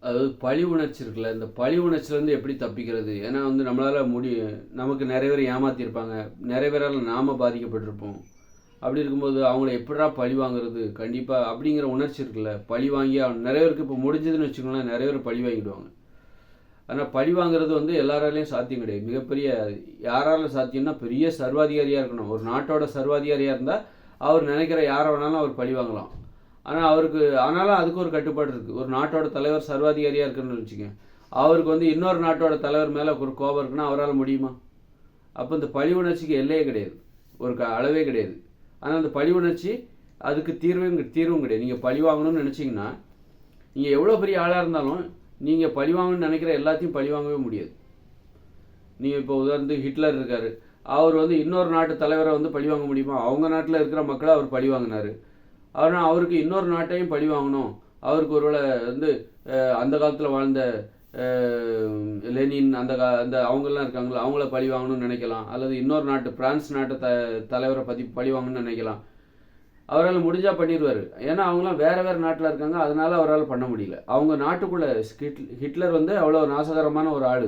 அதாவது பழி உணர்ச்சி இருக்குல்ல, இந்த பழி உணர்ச்சியிலேருந்து எப்படி தப்பிக்கிறது? ஏன்னா வந்து நம்மளால் நமக்கு நிறைய பேர் ஏமாற்றிருப்பாங்க, நிறைய பேரால் நாம் பாதிக்கப்பட்டிருப்போம். அப்படி இருக்கும்போது அவங்கள எப்படா பழி வாங்குறது கண்டிப்பாக அப்படிங்கிற உணர்ச்சி இருக்குல்ல, பழி வாங்கி நிறைய பேருக்கு இப்போ முடிஞ்சதுன்னு வச்சுக்கோங்களேன், நிறைய பேர் பழி வாங்கிடுவாங்க. ஆனால் பழி வாங்குறது வந்து எல்லாராலையும் சாத்தியம் கிடையாது. மிகப்பெரிய யாரால சாத்தியம்னா பெரிய சர்வாதிகாரியாக இருக்கணும். ஒரு நாட்டோட சர்வாதிகாரியாக இருந்தால் அவர் நினைக்கிற யாரை வேணாலும் அவர் பழி வாங்கலாம். ஆனால் ஆனாலும் அதுக்கு ஒரு கட்டுப்பாடு இருக்குது. ஒரு நாட்டோட தலைவர் சர்வாதிகாரியாக இருக்குன்னு வச்சுக்கோங்க, அவருக்கு வந்து இன்னொரு நாட்டோட தலைவர் மேலே ஒரு கோபம் இருக்குன்னா அவரால் முடியுமா? அப்போ இந்த பழி உணர்ச்சிக்கு எல்லையே கிடையாது, ஒரு அளவே கிடையாது. ஆனால் அந்த பழி உணர்ச்சி அதுக்கு தீர்வும் கிடையாது. நீங்கள் பழி வாங்கணும்னு நினச்சிங்கன்னா நீங்கள் எவ்வளோ பெரிய ஆளாக இருந்தாலும் நீங்கள் பழி வாங்கணும்னு நினைக்கிற எல்லாத்தையும் பழி வாங்கவே முடியாது. நீங்கள் இப்போ உதாரணத்துக்கு ஹிட்லர் இருக்கார், அவர் வந்து இன்னொரு நாட்டு தலைவரை வந்து பழி வாங்க முடியுமா? அவங்க நாட்டில் இருக்கிற மக்களை அவர் பழி வாங்கினார். ஆனால் அவருக்கு இன்னொரு நாட்டையும் பழி வாங்கணும், அவருக்கு ஒருவேளை வந்து அந்த காலத்தில் வாழ்ந்த லெனின் அந்த அவங்கெல்லாம் இருக்காங்களா, அவங்கள பழி வாங்கணும்னு நினைக்கலாம். அல்லது இன்னொரு நாட்டு பிரான்ஸ் நாட்டு தலைவரை பற்றி பழி வாங்கணும்னு நினைக்கலாம். அவரால் முடிஞ்சால் பண்ணிடுவார். ஏன்னா அவங்களாம் வேறு வேறு நாட்டில் இருக்காங்க, அதனால அவரால் பண்ண முடியல. அவங்க நாட்டுக்குள்ளே ஹிட்லர் வந்து அவ்வளோ நாசகரமான ஒரு ஆள்.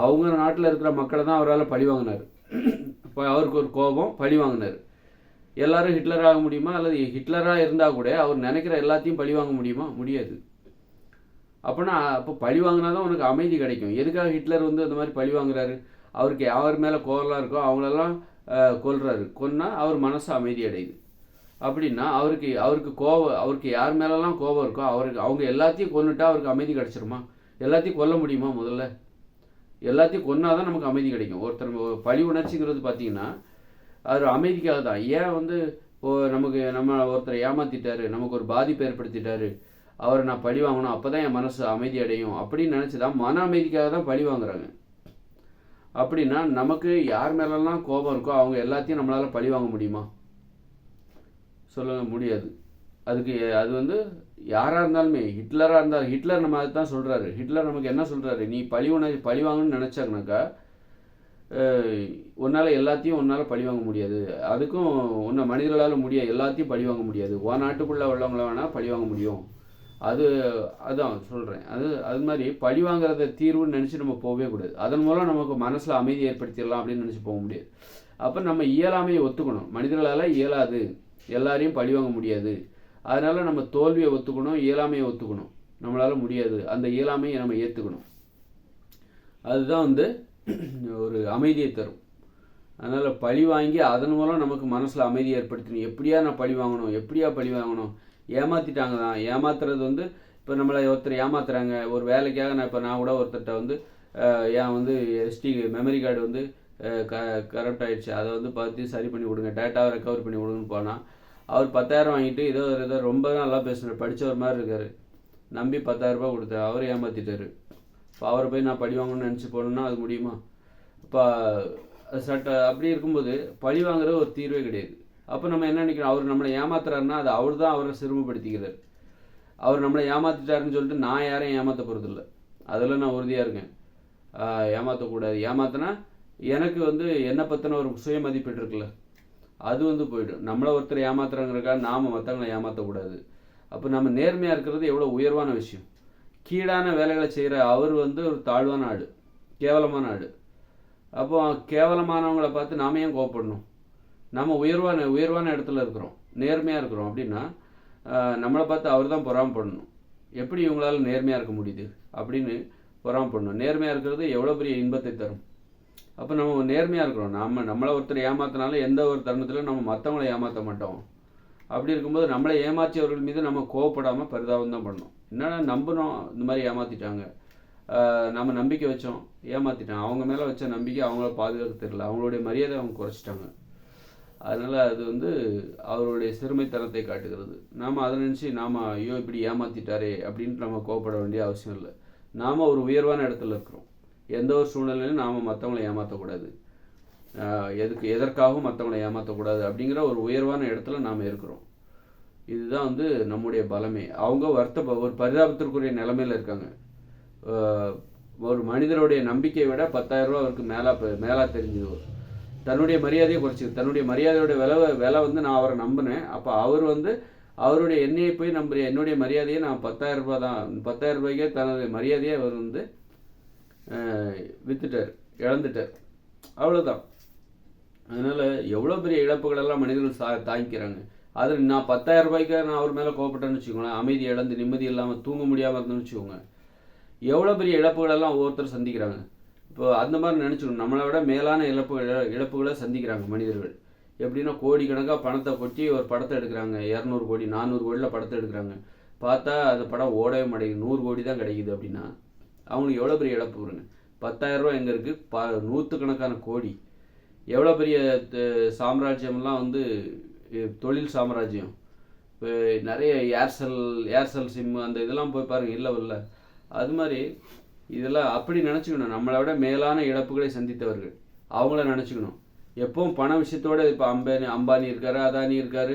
அவங்க நாட்டில் இருக்கிற மக்களை தான் அவரால் பழி வாங்கினார். இப்போ அவருக்கு ஒரு கோபம், பழி வாங்கினார். எல்லாரும் ஹிட்லர் ஆக முடியுமா? அல்லது ஹிட்லராக இருந்தால் கூட அவர் நினைக்கிற எல்லாத்தையும் பழி வாங்க முடியுமா? முடியாது. அப்போ பழி வாங்கினா தான் உனக்கு அமைதி கிடைக்கும். எதுக்காக ஹிட்லர் வந்து அந்த மாதிரி பழி வாங்குறாரு? அவருக்கு யார் மேலே கோவலாம் இருக்கோ அவங்களெல்லாம் கொல்றாரு. கொன்னா அவர் மனசு அமைதி அடையுது. அப்படின்னா அவருக்கு யார் மேலெல்லாம் கோபம் இருக்கோ அவங்க எல்லாத்தையும் கொன்னுட்டா அவருக்கு அமைதி கிடைச்சிருமா? எல்லாத்தையும் கொல்ல முடியுமா? முதல்ல எல்லாத்தையும் கொன்னாதான் நமக்கு அமைதி கிடைக்கும். ஒருத்தர் பழி உணர்ச்சிங்கிறது பார்த்தீங்கன்னா அது அமைதிக்காக தான். ஏன் வந்து நம்ம ஒருத்தரை ஏமாத்திட்டாரு, நமக்கு ஒரு பாதிப்பு ஏற்படுத்திட்டாரு, அவரை நான் பழி வாங்கணும், அப்போ தான் என் மனசு அமைதி அடையும் அப்படின்னு நினச்சிதான் மன அமைதிக்காக தான் பழி வாங்குறாங்க. அப்படின்னா நமக்கு யார் மேலெல்லாம் கோபம் இருக்கோ அவங்க எல்லாத்தையும் நம்மளால் பழி வாங்க முடியுமா? சொல்ல முடியாது. அது வந்து யாராக இருந்தாலுமே, ஹிட்லராக இருந்தாலும், ஹிட்லர் நம்ம அதை தான் சொல்கிறாரு. ஹிட்லர் நமக்கு என்ன சொல்கிறாரு? நீ பழி வாங்கணும்னு நினச்சாங்கனாக்கா உன்னால் பழி வாங்க முடியாது. அதுக்கும் உன்னை மனிதர்களால் முடியாது, எல்லாத்தையும் பழி வாங்க முடியாது. நாட்டுக்குள்ளே உள்ளவங்கள வேணால் பழி வாங்க முடியும். அதுதான் சொல்கிறேன். அது மாதிரி பழி வாங்குறத தீர்வுன்னு நினச்சி நம்ம போகவே கூடாது. அதன் மூலம் நமக்கு மனசில் அமைதி ஏற்படுத்திடலாம் அப்படின்னு நினச்சி போக முடியாது. அப்போ நம்ம இயலாமையை ஒத்துக்கணும். மனிதர்களால் இயலாது, எல்லாரையும் பழி வாங்க முடியாது. அதனால் நம்ம தோல்வியை ஒத்துக்கணும், இயலாமையை ஒத்துக்கணும். நம்மளால் முடியாது, அந்த இயலாமையை நம்ம ஏற்றுக்கணும். அதுதான் வந்து ஒரு அமைதியை தரும். அதனால் பழி வாங்கி அதன் மூலம் நமக்கு மனசில் அமைதி ஏற்படுத்தணும். எப்படியா பழி வாங்கணும், ஏமாற்றிட்டாங்க தான். ஏமாத்துறது வந்து இப்போ நம்மளை ஒருத்தர் ஏமாத்துறாங்க ஒரு வேலைக்காக. நான் கூட ஒருத்தர்கிட்ட வந்து ஏன் வந்து எஸ்டி மெமரி கார்டு வந்து கரப்ட் ஆகிடுச்சு, அதை வந்து பார்த்து சரி பண்ணி கொடுங்க, டேட்டாவை ரெக்கவர் பண்ணி கொடுங்கன்னு போனால் அவர் 10,000 வாங்கிட்டு ஏதோ ரொம்ப நல்லா பேசுகிறார், படித்தவர் மாதிரி இருக்கார், நம்பி 10,000 ரூபாய் கொடுத்தார், அவர் ஏமாற்றிட்டார். இப்போ அவரை போய் நான் பழி வாங்கணும்னு நினச்சி போகணுன்னா அது முடியுமா? இப்போ அப்படி இருக்கும்போது பழி வாங்குற ஒரு தீர்வே கிடையாது. அப்போ நம்ம என்ன நினைக்கிறோம்? அவர் நம்மளை ஏமாத்துறாருன்னா அது அவர் தான் அவரை சிரமப்படுத்திக்கிறார். அவர் நம்மளை ஏமாற்றிட்டாருன்னு சொல்லிட்டு நான் யாரையும் ஏமாற்ற போகிறதில்ல, அதில் நான் உறுதியாக இருக்கேன். ஏமாற்றக்கூடாது. ஏமாத்தினா எனக்கு வந்து என்னை பற்றின ஒரு சுய மதிப்பீடு இருக்குல்ல, அது வந்து போய்டும். நம்மளை ஒருத்தர் ஏமாத்துறாங்கிறக்காக நாம் மற்றவங்களை ஏமாற்றக்கூடாது. அப்போ நம்ம நேர்மையாக இருக்கிறது எவ்வளோ உயர்வான விஷயம். கீழான வேலைகளை செய்கிற அவர் வந்து ஒரு தாழ்வான ஆடு, கேவலமான ஆடு. அப்போ கேவலமானவங்களை பார்த்து நாம் ஏன் கோவப்படணும்? நம்ம உயர்வான இடத்துல இருக்கிறோம், நேர்மையாக இருக்கிறோம் அப்படின்னா நம்மளை பார்த்து அவர் தான் பொறாமப்படணும். எப்படி இவங்களால நேர்மையாக இருக்க முடியுது அப்படின்னு பொறாமப்படணும். நேர்மையாக இருக்கிறது எவ்வளோ பெரிய இன்பத்தை தரும். அப்போ நம்ம நேர்மையாக இருக்கிறோம். நம்மளை ஒருத்தர் ஏமாத்தினாலும் எந்த ஒரு தருணத்திலும் நம்ம மற்றவங்களை ஏமாற்ற மாட்டோம். அப்படி இருக்கும்போது நம்மளை ஏமாற்றியவர்கள் மீது நம்ம கோவப்படாமல் பரிதாபம் தான் பண்ணணும். என்னடா நம்பினோம், இந்த மாதிரி ஏமாற்றிட்டாங்க, நம்ம நம்பிக்கை வச்சோம், ஏமாற்றிட்டாங்க, அவங்க மேலே வச்ச நம்பிக்கை அவங்கள பாதுகாக்க தெரியல, அவங்களுடைய மரியாதை அவங்க குறைச்சிட்டாங்க. அதனால் அது வந்து அவருடைய சிறுமைத்தனத்தை காட்டுகிறது. நாம் அதை நினச்சி ஐயோ இப்படி ஏமாற்றிட்டாரே அப்படின்ட்டு நம்ம கோவப்பட வேண்டிய அவசியம் இல்லை. நாம் ஒரு உயர்வான இடத்துல இருக்கிறோம். எந்த ஒரு சூழ்நிலையிலும் நாம் மற்றவங்களை ஏமாற்றக்கூடாது, எதற்காகவும் மற்றவங்களை ஏமாற்றக்கூடாது அப்படிங்கிற ஒரு உயர்வான இடத்துல நாம் இருக்கிறோம். இதுதான் வந்து நம்முடைய பலமே. அவங்க ஒரு பரிதாபத்திற்குரிய நிலைமையில் இருக்காங்க. ஒரு மனிதனுடைய நம்பிக்கையை விட 10,000 ரூபா அவருக்கு மேலா தெரிஞ்சது. தன்னுடைய மரியாதையை குறைச்சி, தன்னுடைய மரியாதையோட விலை வந்து நான் அவரை நம்பினேன். அப்போ அவர் வந்து அவருடைய எண்ணெயை போய் என்னுடைய மரியாதையை நான் 10,000 ரூபாய் தான், 10,000 ரூபாய்க்கே தனது மரியாதையை அவர் வந்து வித்துட்டார், இழந்துட்டார். அவ்வளோதான். அதனால் எவ்வளோ பெரிய இழப்புகளெல்லாம் மனிதர்கள் தாங்கிக்கிறாங்க. அதில் நான் 10,000 ரூபாய்க்கு நான் அவர் மேலே கோவப்பட்டேன்னு வச்சுக்கோங்களேன், அமைதி இழந்து நிம்மதி இல்லாமல் தூங்க முடியாமல் இருந்தேன்னு வச்சுக்கோங்க, எவ்வளோ பெரிய இழப்புகளெல்லாம் ஒவ்வொருத்தர் சந்திக்கிறாங்க. இப்போ அந்த மாதிரி நினச்சிக்கணும், நம்மளை விட மேலான இழப்புகளை சந்திக்கிறாங்க மனிதர்கள். எப்படின்னா கோடிக்கணக்காக பணத்தை கொட்டி ஒரு படத்தை எடுக்கிறாங்க, 200 கோடி 400 கோடியில் படத்தை எடுக்கிறாங்க. பார்த்தா அந்த படம் ஓடவே மாட்டேங்குது, 100 கோடி தான் கிடைக்குது. அப்படின்னா அவங்களுக்கு எவ்வளோ பெரிய இழப்பு வருங்க. 10,000 ரூபா எங்கே இருக்குது, நூற்றுக்கணக்கான கோடி. எவ்வளோ பெரிய சாம்ராஜ்யம்லாம் வந்து தொழில் சாம்ராஜ்யம். இப்போ நிறைய ஏர்செல் சிம் அந்த இதெல்லாம் போய் பாருங்கள், இல்லை அது மாதிரி இதெல்லாம் அப்படி நினச்சிக்கணும். நம்மளை விட மேலான இழப்புகளை சந்தித்தவர்கள் அவங்கள நினச்சிக்கணும். எப்பவும் பண விஷயத்தோடு இப்போ அம்பானி இருக்காரு, அதானி இருக்காரு,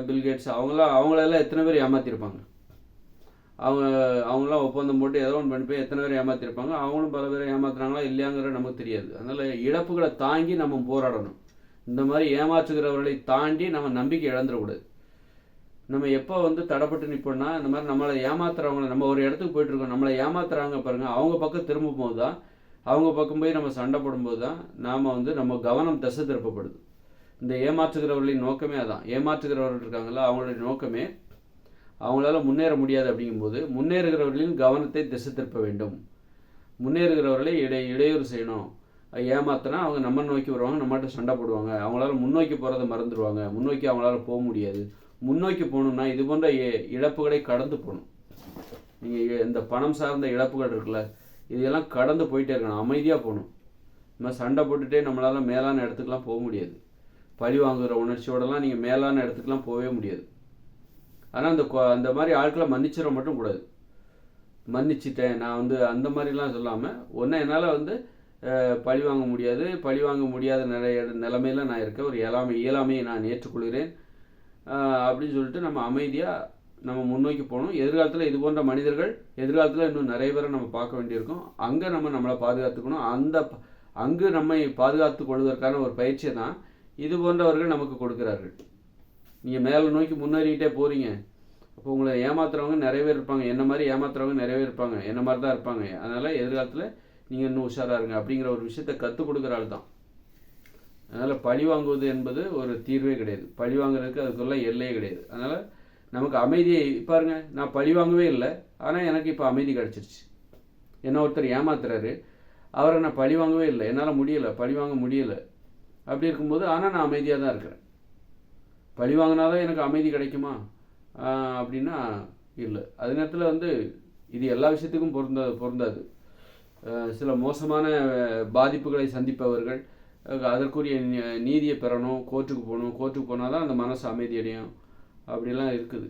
பில்கேட்ஸ், அவங்களெல்லாம் எத்தனை பேர் ஏமாற்றிருப்பாங்க. அவங்களாம் ஒப்பந்தம் போட்டு ஏதோ ஒன்று பண்ணி போய் எத்தனை பேர் ஏமாற்றிருப்பாங்க. அவங்களும் பல பேரை ஏமாத்துறாங்களா இல்லையாங்கிற நமக்கு தெரியாது. அதனால் இழப்புகளை தாங்கி நம்ம போராடணும். இந்த மாதிரி ஏமாற்றுகிறவர்களை தாண்டி நம்ம நம்பிக்கை இழந்துடக்கூடாது. நம்ம எப்போ வந்து தடைப்பட்டு நிற்போம்னா, இந்த மாதிரி நம்மளை ஏமாத்துறவங்களை, நம்ம ஒரு இடத்துக்கு போயிட்டுருக்கோம், நம்மளை ஏமாத்துறாங்க பாருங்கள், அவங்க பக்கம் திரும்பும் போது தான், அவங்க பக்கம் போய் நம்ம சண்டை போடும்போது தான் நாம் வந்து நம்ம கவனம் திசை திருப்பப்படுது. இந்த ஏமாற்றுகிறவர்களின் நோக்கமே அதான். ஏமாற்றுகிறவர்கள் இருக்காங்களா, அவங்களுடைய நோக்கமே அவங்களால முன்னேற முடியாது. அப்படிங்கும்போது முன்னேறுகிறவர்களின் கவனத்தை திசை திருப்ப வேண்டும். முன்னேறுகிறவர்களை இடையூறு செய்யணும். ஏமாத்தினா அவங்க நம்ம நோக்கி வருவாங்க, நம்மகிட்ட சண்டை போடுவாங்க, அவங்களால முன்னோக்கி போகிறத மறந்துடுவாங்க, முன்னோக்கி அவங்களால போக முடியாது. முன்னோக்கி போகணுன்னா இது போன்ற இழப்புகளை கடந்து போகணும். நீங்கள் இந்த பணம் சார்ந்த இழப்புகள் இருக்குல்ல, இதெல்லாம் கடந்து போயிட்டே இருக்கணும், அமைதியாக போகணும். நம்ம சண்டை போட்டுகிட்டே நம்மளால் மேலான இடத்துக்குலாம் போக முடியாது. பழி வாங்குகிற உணர்ச்சியோடலாம் நீங்கள் மேலான இடத்துக்குலாம் போகவே முடியாது. ஆனால் அந்த மாதிரி ஆட்களை மன்னிச்சிட மட்டும் கூடாது. மன்னிச்சிட்டேன் நான் வந்து அந்த மாதிரிலாம் சொல்லாமல், ஒன்று என்னால் வந்து பழி வாங்க முடியாது, பழி வாங்க முடியாத நிலைமையில் நான் இருக்கேன், ஒரு இயலாமையை நான் ஏற்றுக்கொள்கிறேன் அப்படின்னு சொல்லிட்டு நம்ம அமைதியாக நம்ம முன்னோக்கி போகணும். எதிர்காலத்தில் இது போன்ற மனிதர்கள் எதிர்காலத்தில் இன்னும் நிறைய பேரை நம்ம பார்க்க வேண்டியிருக்கும். அங்கே நம்மளை பாதுகாத்துக்கணும். அங்கு நம்மை பாதுகாத்து கொள்வதற்கான ஒரு பயிற்சியை தான் இது போன்றவர்கள் நமக்கு கொடுக்கிறார்கள். நீங்கள் மேலே நோக்கி முன்னேறிக்கிட்டே போகிறீங்க, அப்போ உங்களை ஏமாத்துறவங்க நிறைய பேர் இருப்பாங்க, என்ன மாதிரி ஏமாத்துறவங்க நிறைய பேர் இருப்பாங்க, என்ன மாதிரி தான் இருப்பாங்க. அதனால் எதிர்காலத்தில் நீங்கள் இன்னும் உஷாராக இருங்க அப்படிங்கிற ஒரு விஷயத்தை கற்றுக் கொடுக்குற ஆள் தான். அதனால் பழி வாங்குவது என்பது ஒரு தீர்வே கிடையாது. பழி வாங்குறதுக்கு அதுக்குள்ள எல்லையே கிடையாது. அதனால் நமக்கு அமைதியை பாருங்க, நான் பழி வாங்கவே இல்லை, ஆனால் எனக்கு இப்போ அமைதி கிடச்சிருச்சு. என்ன ஒருத்தர் ஏமாத்துறாரு, அவரை நான் பழி வாங்கவே இல்லை, என்னால் முடியலை, பழி வாங்க முடியலை. அப்படி இருக்கும்போது ஆனால் நான் அமைதியாக தான் இருக்கிறேன். பழி வாங்கினாதான் எனக்கு அமைதி கிடைக்குமா அப்படின்னா இல்லை. அதே நேரத்தில் வந்து இது எல்லா விஷயத்துக்கும் பொருந்தாது. சில மோசமான பாதிப்புகளை சந்திப்பவர்கள் அதற்குரிய நீதியை பெறணும், கோர்ட்டுக்கு போகணும், கோர்ட்டுக்கு போனால் தான் அந்த மனசு அமைதி அடையும், அப்படிலாம் இருக்குது.